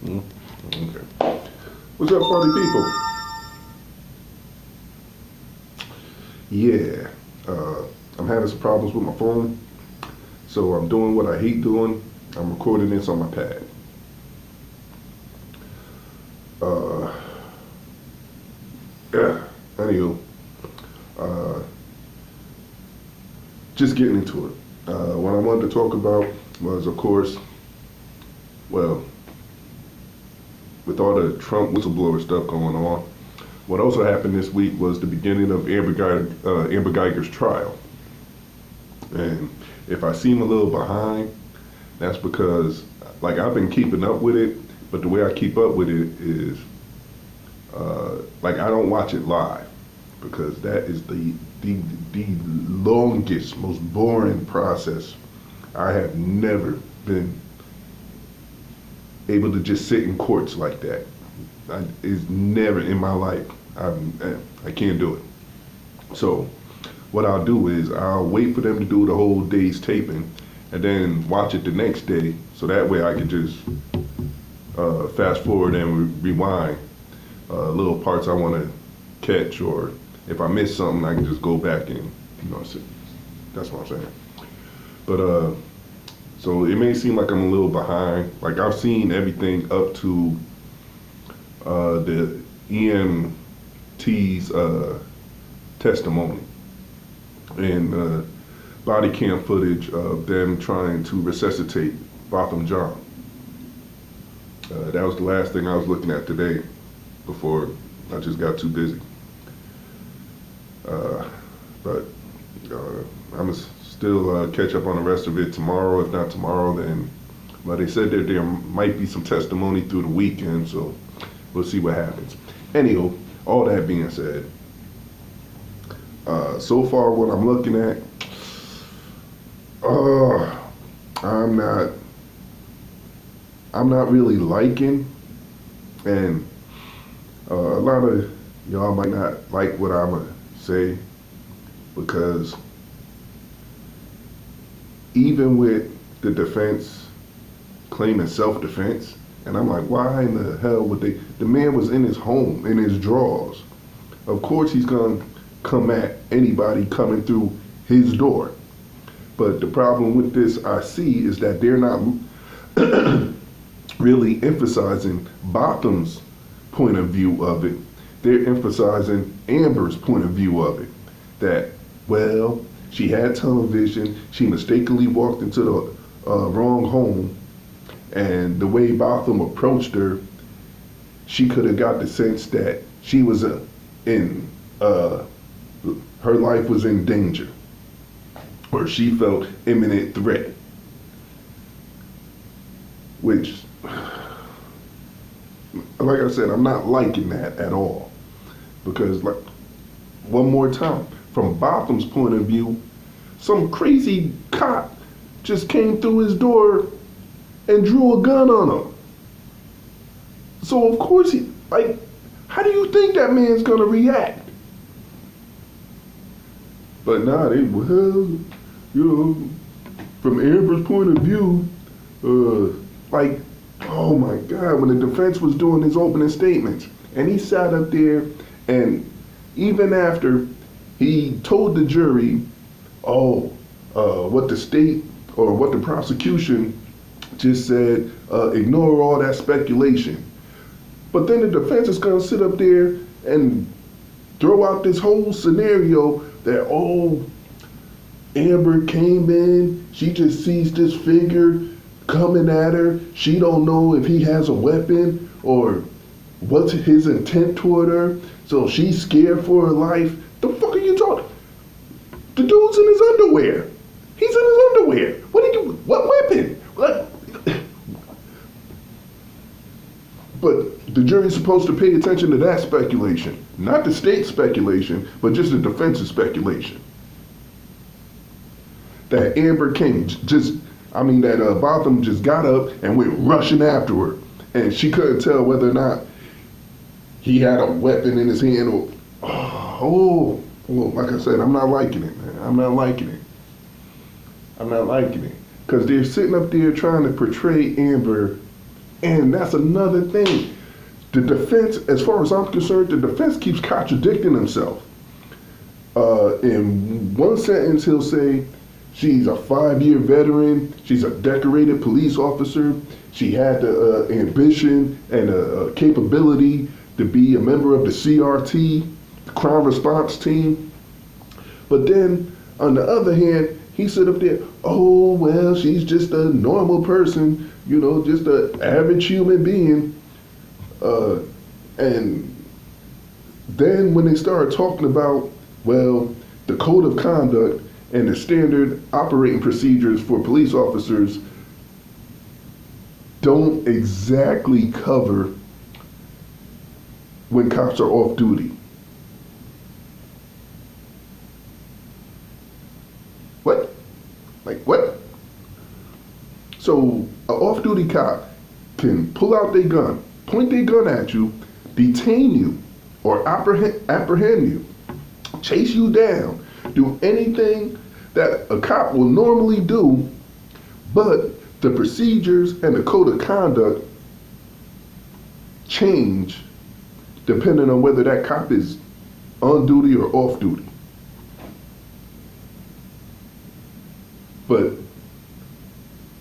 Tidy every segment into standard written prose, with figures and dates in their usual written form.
Mm, okay. What's up, party people? Yeah, I'm having some problems with my phone, so I'm doing what I hate doing. I'm recording this on my pad. Uh, yeah. Anywho, uh, just getting into it. What I wanted to talk about was, of course, well, with all the Trump whistleblower stuff going on. What also happened this week was the beginning of Amber Guyger's trial. And if I seem a little behind, that's because, like, I've been keeping up with it, but the way I keep up with it is, like, I don't watch it live because that is the longest, most boring process. I have never been able to just sit in courts like that. It's never in my life. I can't do it. So what I'll do is I'll wait for them to do the whole day's taping and then watch it the next day, so that way I can just fast forward and rewind little parts I want to catch, or if I miss something I can just go back and see. That's what I'm saying. But so it may seem like I'm a little behind. Like, I've seen everything up to the EMT's testimony and body cam footage of them trying to resuscitate Botham John. That was the last thing I was looking at today before I just got too busy. But I'm still catch up on the rest of it tomorrow. If not tomorrow, then, well, they said that there might be some testimony through the weekend, so we'll see what happens. Anywho, all that being said, so far what I'm looking at, I'm not really liking, and a lot of y'all might not like what I'm gonna say, because even with the defense claiming self-defense, and I'm like, why in the hell would they? The man was in his home, in his drawers. Of course he's gonna come at anybody coming through his door. But the problem with this I see is that they're not really emphasizing Botham's point of view of it. They're emphasizing Amber's point of view of it. That, well, she had tunnel vision, she mistakenly walked into the wrong home, and the way Botham approached her, she could have got the sense that she was her life was in danger, or she felt imminent threat, which, like I said, I'm not liking that at all. Because, like, one more time, from Botham's point of view, some crazy cop just came through his door and drew a gun on him. So of course how do you think that man's gonna react? But nah, from Amber's point of view, like, oh my God, when the defense was doing his opening statements, and he sat up there, and even after he told the jury, what the state or what the prosecution just said, ignore all that speculation. But then the defense is gonna sit up there and throw out this whole scenario that, Amber came in, she just sees this figure coming at her, she don't know if he has a weapon or what's his intent toward her, so she's scared for her life. The fuck are you talking? The dude's in his underwear. He's in his underwear. What weapon? What? But the jury's supposed to pay attention to that speculation, not the state speculation, but just the defense's speculation. That Amber came, that Botham just got up and went rushing after her, and she couldn't tell whether or not he had a weapon in his hand or, like I said, I'm not liking it, man. I'm not liking it. Because they're sitting up there trying to portray Amber And that's another thing. The defense, as far as I'm concerned, the defense keeps contradicting himself. In one sentence, he'll say, she's a 5-year veteran, she's a decorated police officer, she had the ambition and capability to be a member of the CRT, the crime response team. But then, on the other hand, he sit up there, oh, well, she's just a normal person, just an average human being. And then when they start talking about, well, the code of conduct and the standard operating procedures for police officers don't exactly cover when cops are off duty. What? Like what? So an off-duty cop can pull out their gun, point their gun at you, detain you, or apprehend you, chase you down, do anything that a cop will normally do, but the procedures and the code of conduct change depending on whether that cop is on duty or off duty. But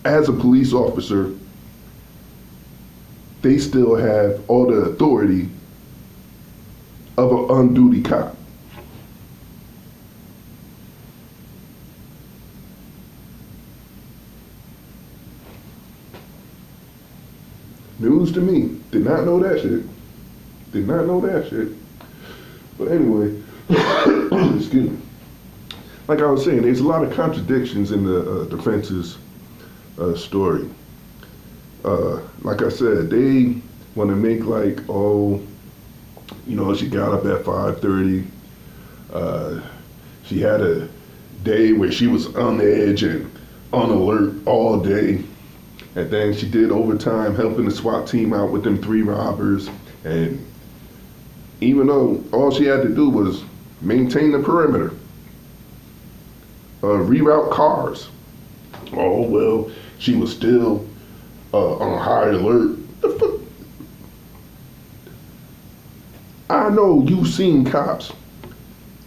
as a police officer, they still have all the authority of an on-duty cop. News to me. Did not know that shit. Did not know that shit. But anyway, excuse me. Like I was saying, there's a lot of contradictions in the defense's story. Like I said, they want to make like, oh, she got up at 5:30. She had a day where she was on edge and on alert all day. And then she did overtime helping the SWAT team out with them 3 robbers. And even though all she had to do was maintain the perimeter, reroute cars. Oh, well, she was still on high alert. I know you've seen cops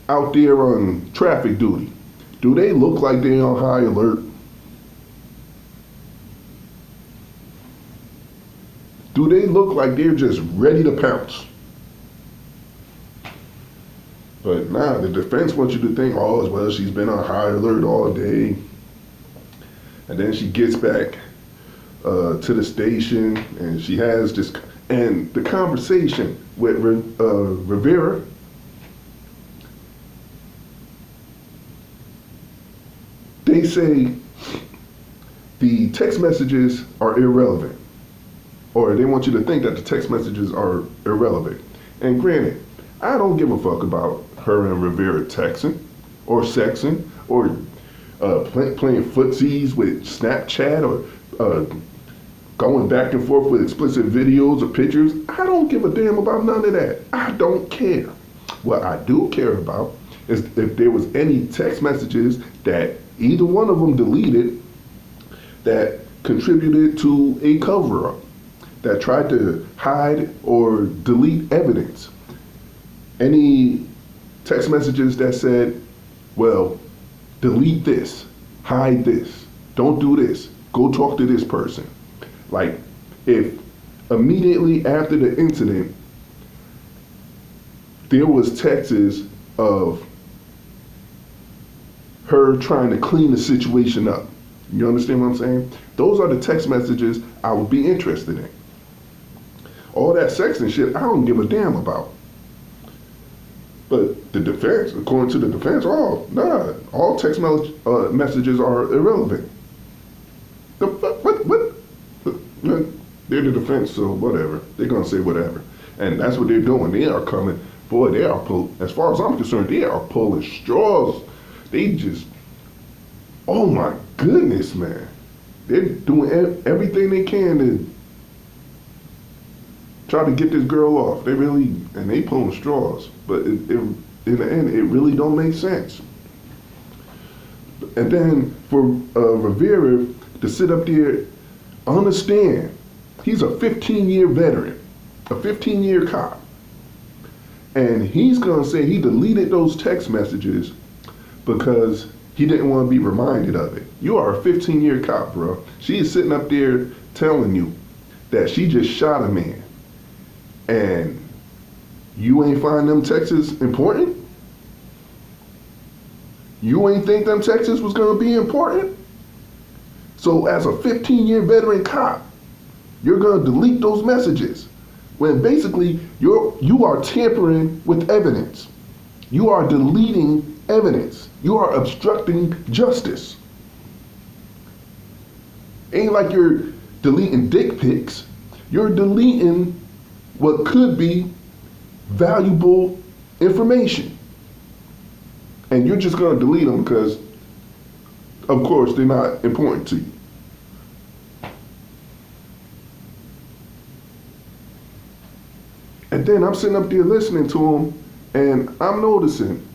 out there on traffic duty. Do they look like they're on high alert? Do they look like they're just ready to pounce? But nah, the defense wants you to think, oh, well, she's been on high alert all day. And then she gets back to the station and she has this, and the conversation with Rivera, they say the text messages are irrelevant. Or they want you to think that the text messages are irrelevant. And granted, I don't give a fuck about her and Rivera texting or sexing or playing footsies with Snapchat or going back and forth with explicit videos or pictures. I don't give a damn about none of that. I don't care. What I do care about is if there was any text messages that either one of them deleted that contributed to a cover-up, that tried to hide or delete evidence. Any text messages that said, well, delete this, hide this, don't do this, go talk to this person. Like, if immediately after the incident, there was texts of her trying to clean the situation up. You understand what I'm saying? Those are the text messages I would be interested in. All that sex and shit, I don't give a damn about. But the defense, according to the defense, all text messages are irrelevant. What? They're the defense, so whatever. They're gonna say whatever. And that's what they're doing. They are coming, boy, they are as far as I'm concerned, they are pulling straws. They just, oh my goodness, man. They're doing everything they can to try to get this girl off. They pulling straws. But in the end, it really don't make sense. And then for Rivera to sit up there, understand He's a 15-year veteran, a 15-year cop. And he's going to say he deleted those text messages because he didn't want to be reminded of it. You are a 15-year cop, bro. She is sitting up there telling you that she just shot a man. And you ain't find them texts important? You ain't think them texts was going to be important? So as a 15-year veteran cop, you're going to delete those messages when basically you are tampering with evidence. You are deleting evidence. You are obstructing justice. Ain't like you're deleting dick pics. You're deleting what could be valuable information. And you're just going to delete them because, of course, they're not important to you. And then I'm sitting up there listening to him, and I'm noticing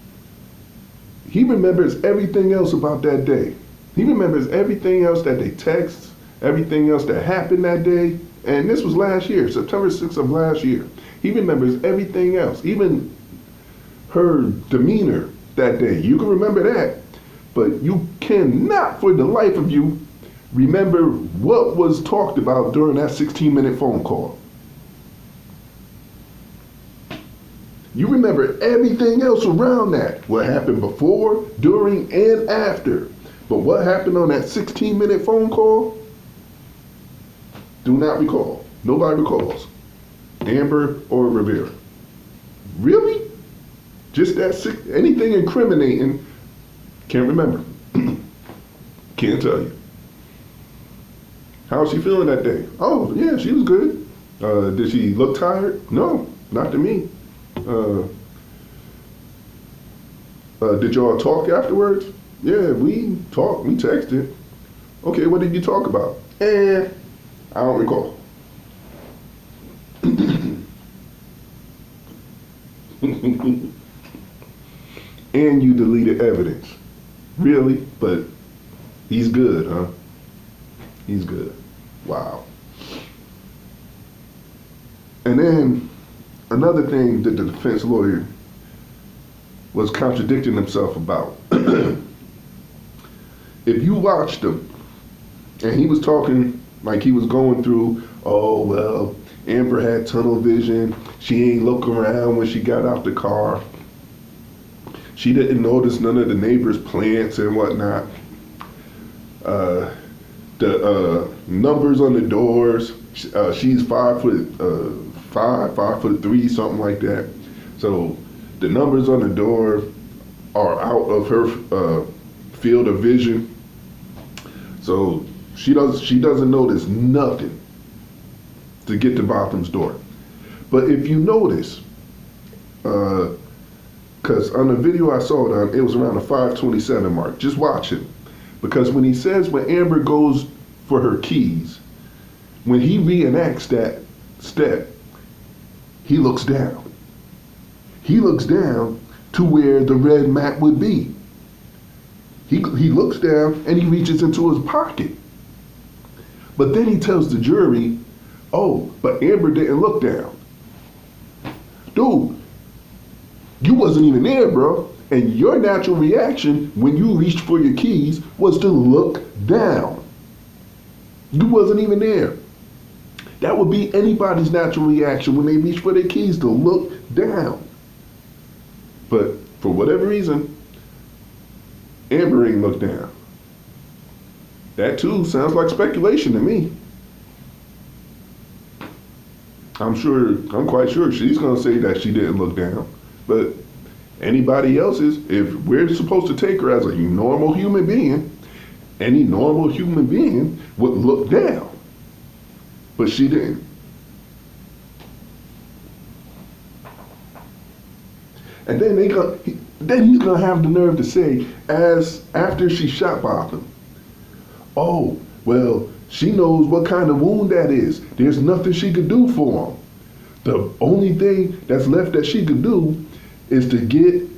he remembers everything else about that day. He remembers everything else that they text, everything else that happened that day. And this was last year, September 6th of last year. He remembers everything else, even her demeanor that day. You can remember that, but you cannot for the life of you remember what was talked about during that 16-minute phone call. You remember everything else around that. What happened before, during, and after. But what happened on that 16-minute phone call? Do not recall. Nobody recalls. Amber or Rivera. Really? Just that anything incriminating, can't remember. Can't tell you. How's she feeling that day? Oh, yeah, she was good. Did she look tired? No, not to me. Did y'all talk afterwards? Yeah, we talked, we texted. Okay, what did you talk about? I don't recall. And you deleted evidence. Really? But he's good, huh? He's good. Wow. And then another thing that the defense lawyer was contradicting himself about. If you watched him, and he was talking like he was going through, oh, well, Amber had tunnel vision. She ain't look around when she got out the car. She didn't notice none of the neighbors' plants and whatnot. The numbers on the doors, she's 5'3", something like that. So the numbers on the door are out of her field of vision. So she doesn't notice nothing to get to Botham's door. But if you notice, because on the video I saw it on, it was around the 5:27 mark. Just watch it. Because when he says when Amber goes for her keys, when he reenacts that step, he looks down. He looks down to where the red mat would be. He looks down and he reaches into his pocket. But then he tells the jury, oh, but Amber didn't look down. Dude, you wasn't even there, bro. And your natural reaction when you reached for your keys was to look down. You wasn't even there. That would be anybody's natural reaction when they reach for their keys, to look down. But for whatever reason, Amber ain't looked down. That too sounds like speculation to me. I'm quite sure she's gonna say that she didn't look down. But anybody else's, if we're supposed to take her as a normal human being, any normal human being would look down. But she didn't. And then he's gonna have the nerve to say, after she shot Botham, oh, well, she knows what kind of wound that is. There's nothing she could do for him. The only thing that's left that she could do is to get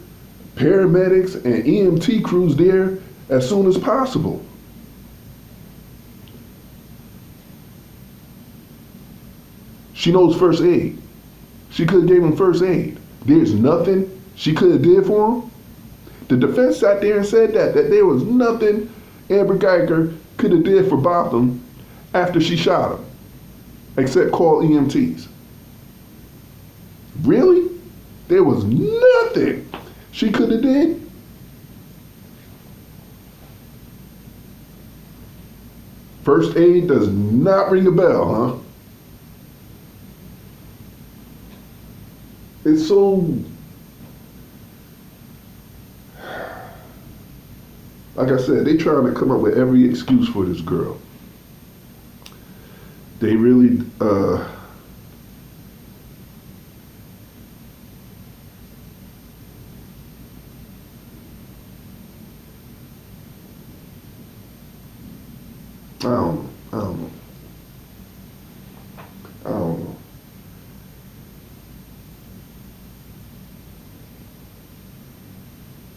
paramedics and EMT crews there as soon as possible. She knows first aid. She could have gave him first aid. There's nothing she could have did for him. The defense sat there and said that there was nothing Amber Guyger could have did for Botham after she shot him, except call EMTs. Really? There was nothing she could have did? First aid does not ring a bell, huh? It's so, like I said, they trying to come up with every excuse for this girl. They really, I don't know. I don't know. I don't know.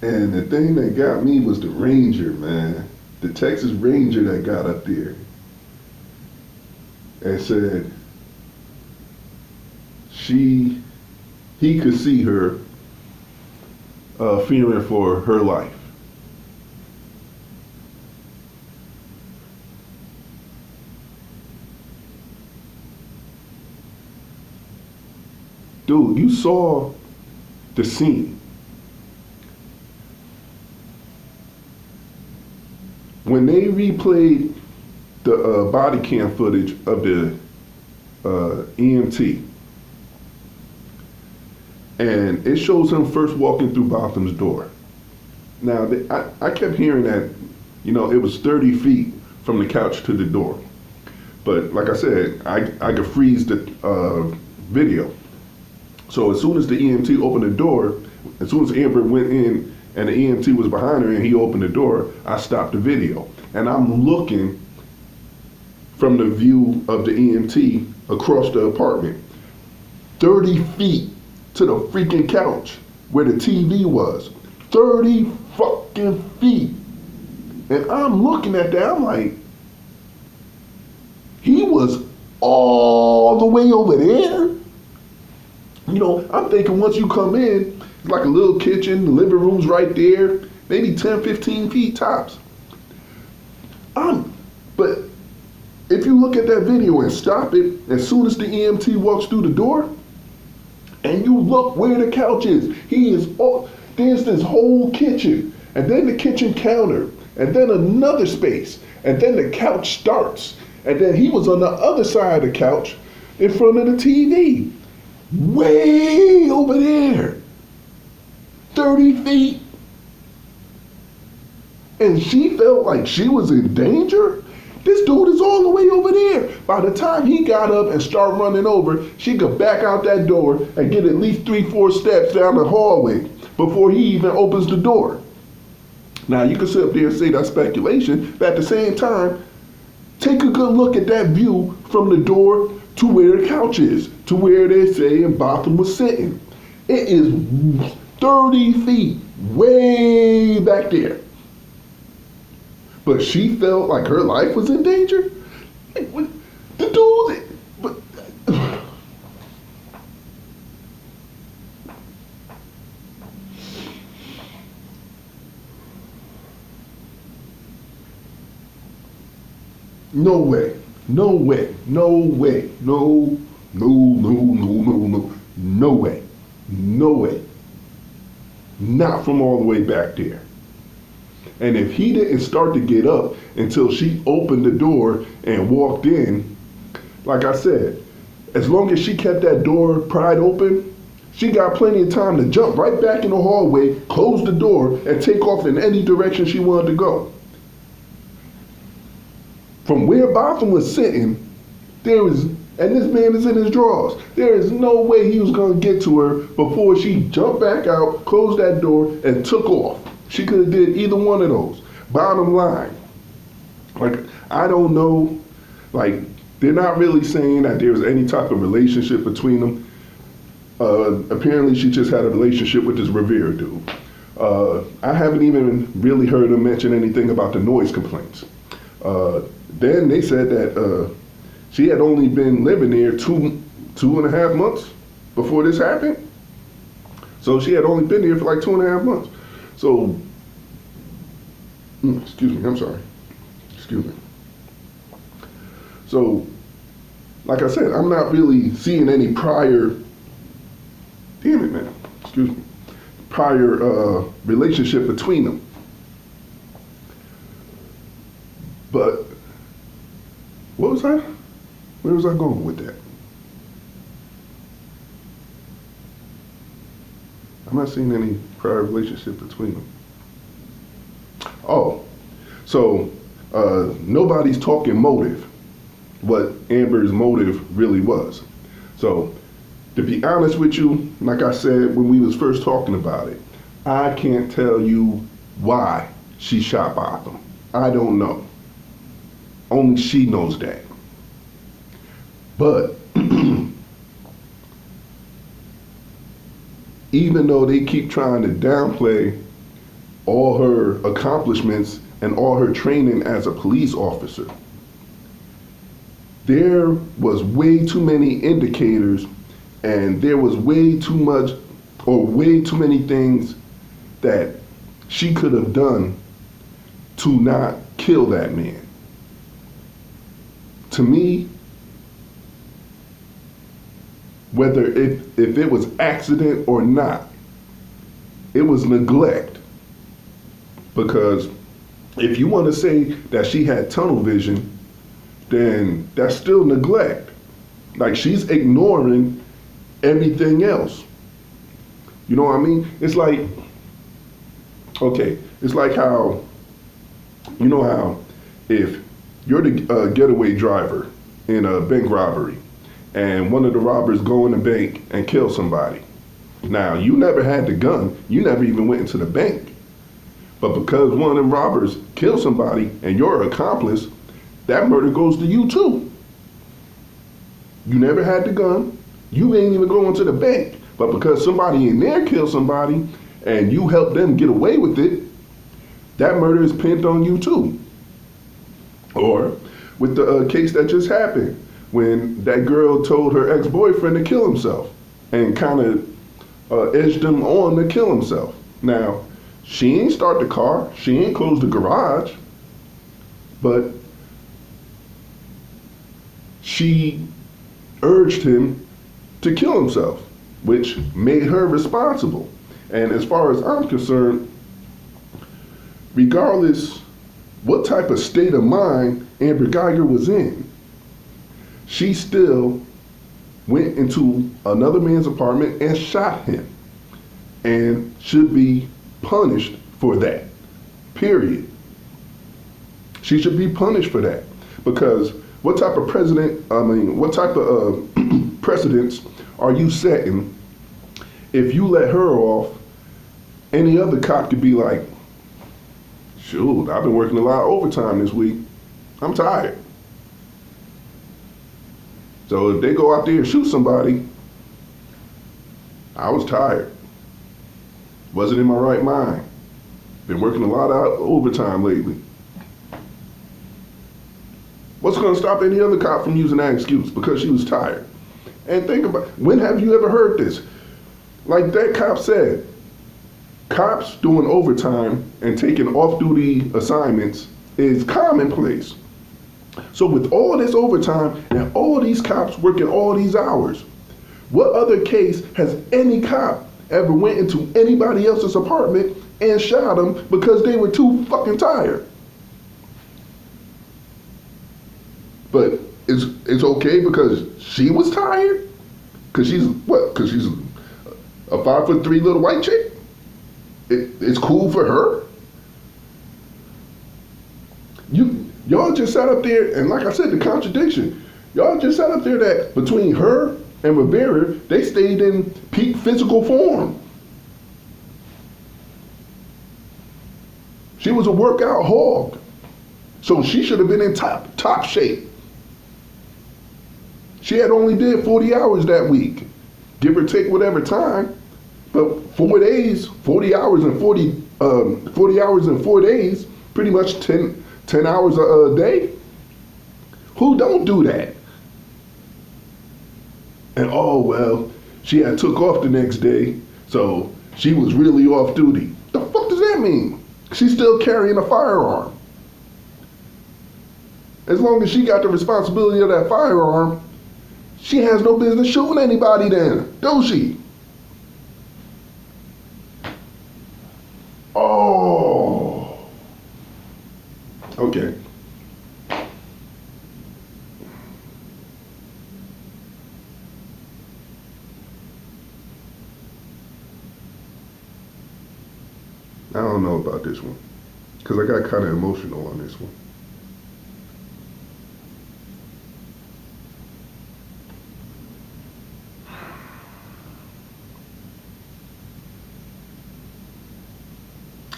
And the thing that got me was the ranger, man. The Texas Ranger that got up there and said he could see her fearing for her life. Dude, you saw the scene. When they replayed the body cam footage of the EMT, and it shows him first walking through Botham's door. Now, I kept hearing that, it was 30 feet from the couch to the door. But like I said, I could freeze the video. So as soon as the EMT opened the door, as soon as Amber went in and the EMT was behind her and he opened the door, I stopped the video. And I'm looking from the view of the EMT across the apartment, 30 feet to the freaking couch where the TV was. 30 fucking feet. And I'm looking at that, I'm like, he was all the way over there? I'm thinking once you come in, it's like a little kitchen, the living room's right there, maybe 10, 15 feet tops. But if you look at that video and stop it, as soon as the EMT walks through the door, and you look where the couch is, there's this whole kitchen, and then the kitchen counter, and then another space, and then the couch starts, and then he was on the other side of the couch in front of the TV. Way over there, 30 feet. And she felt like she was in danger? This dude is all the way over there. By the time he got up and started running over, she could back out that door and get at least 3-4 steps down the hallway before he even opens the door. Now, you can sit up there and say that's speculation, but at the same time, take a good look at that view from the door to where the couch is, to where they say Botham was sitting. It is 30 feet, way back there. But she felt like her life was in danger? The dude, but no way. No way, no way, no way, no way. Not from all the way back there. And if he didn't start to get up until she opened the door and walked in, like I said, as long as she kept that door pried open, she got plenty of time to jump right back in the hallway, close the door, and take off in any direction she wanted to go. From where Botham was sitting, and this man is in his drawers, there is no way he was going to get to her before she jumped back out, closed that door, and took off. She could have did either one of those. Bottom line, I don't know, they're not really saying that there was any type of relationship between them. Apparently she just had a relationship with this Rivera dude. I haven't even really heard him mention anything about the noise complaints. Then they said that she had only been living there 2.5 months before this happened. So she had only been here for like 2.5 months. So, excuse me, I'm sorry. Excuse me. So, like I said, I'm not really seeing any prior, damn it, man, excuse me, prior relationship between them. But, what was that? Where was I going with that? I'm not seeing any prior relationship between them. Oh, so nobody's talking motive, what Amber's motive really was. So, to be honest with you, like I said when we was first talking about it, I can't tell you why she shot Botham. I don't know. Only she knows that. But even though they keep trying to downplay all her accomplishments and all her training as a police officer, there was way too many indicators and there was way too much or way too many things that she could have done to not kill that man. To me, whether if it was accident or not, it was neglect. Because if you want to say that she had tunnel vision, then that's still neglect. Like, she's ignoring everything else. You know what I mean? It's like, okay, it's like how, you know how if you're the getaway driver in a bank robbery and one of the robbers go in the bank and kill somebody. Now, you never had the gun, you never even went into the bank. But because one of them robbers killed somebody and you're an accomplice, that murder goes to you too. You never had the gun, you ain't even going to the bank, but because somebody in there killed somebody and you helped them get away with it, that murder is pinned on you too. Or with the case that just happened, when that girl told her ex-boyfriend to kill himself and kind of edged him on to kill himself. Now, she ain't start the car, she ain't close the garage, but she urged him to kill himself, which made her responsible. And as far as I'm concerned, regardless what type of state of mind Amber Guyger was in, she still went into another man's apartment and shot him and should be punished for that, period. She should be punished for that, because what type of precedents are you setting if you let her off? Any other cop could be like, shoot, I've been working a lot of overtime this week, I'm tired. So if they go out there and shoot somebody, I was tired, wasn't in my right mind, been working a lot of overtime lately. What's going to stop any other cop from using that excuse? Because she was tired. And think about, when have you ever heard this? Like that cop said, cops doing overtime and taking off-duty assignments is commonplace. So with all this overtime and all these cops working all these hours, what other case has any cop ever went into anybody else's apartment and shot them because they were too fucking tired? But it's okay because she was tired? Because she's what? Because she's a 5'3" little white chick? It's cool for her? Y'all just sat up there, and like I said, the contradiction. Y'all just sat up there that between her and Rivera, they stayed in peak physical form. She was a workout hog. So she should have been in top shape. She had only did 40 hours that week, give or take whatever time. But 4 days, 40 hours and 40 hours in 4 days, pretty much 10 hours a day. Who don't do that? And oh well, she had took off the next day, so she was really off duty. The fuck does that mean? She's still carrying a firearm. As long as she got the responsibility of that firearm, she has no business shooting anybody then, does she? Oh. Okay. I don't know about this one, because I got kind of emotional on this one.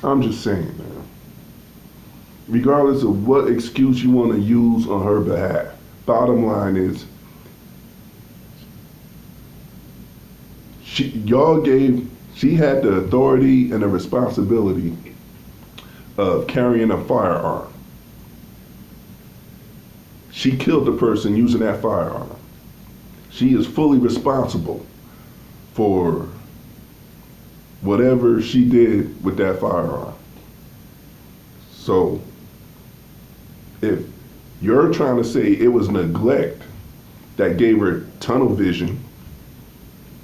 I'm just saying, man. Regardless of what excuse you want to use on her behalf, bottom line is, she had the authority and the responsibility of carrying a firearm. She killed the person using that firearm. She is fully responsible for whatever she did with that firearm. So, if you're trying to say it was neglect that gave her tunnel vision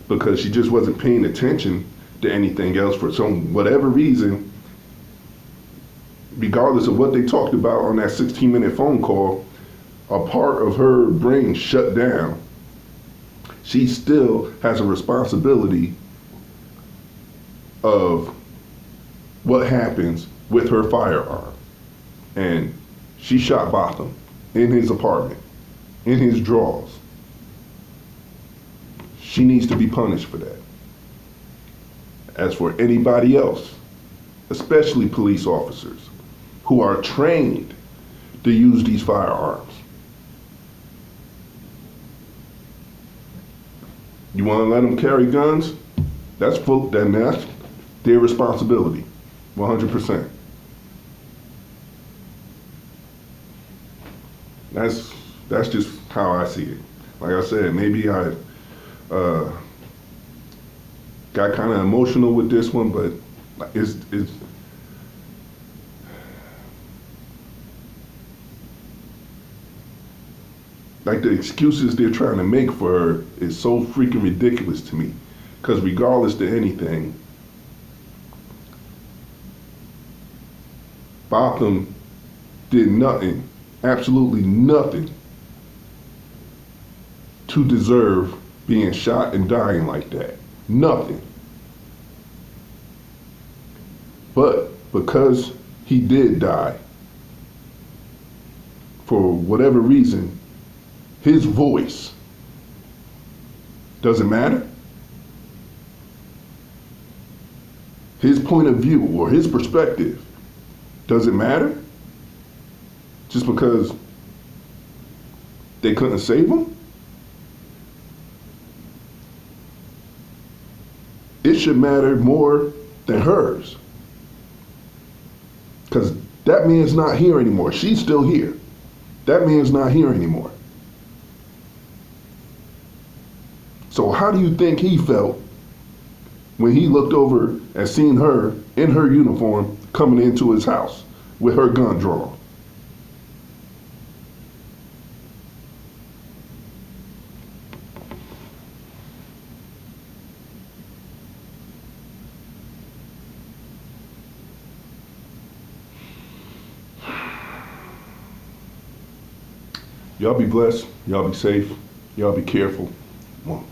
because she just wasn't paying attention to anything else for some whatever reason, regardless of what they talked about on that 16-minute phone call, a part of her brain shut down. She still has a responsibility of what happens with her firearm. And she shot Botham in his apartment, in his drawers. She needs to be punished for that. As for anybody else, especially police officers who are trained to use these firearms, you want to let them carry guns? That's their responsibility, 100%. That's just how I see it. Like I said, maybe I got kind of emotional with this one, but it's like the excuses they're trying to make for her is so freaking ridiculous to me. Because regardless to anything, Botham did nothing, absolutely nothing, to deserve being shot and dying like that. Nothing. But because he did die, for whatever reason, his voice doesn't matter. His point of view or his perspective doesn't matter just because they couldn't save him. It should matter more than hers, because that man's not here anymore. She's still here. That man's not here anymore. So how do you think he felt when he looked over and seen her in her uniform coming into his house with her gun drawn? Y'all be blessed. Y'all be safe. Y'all be careful. Come on.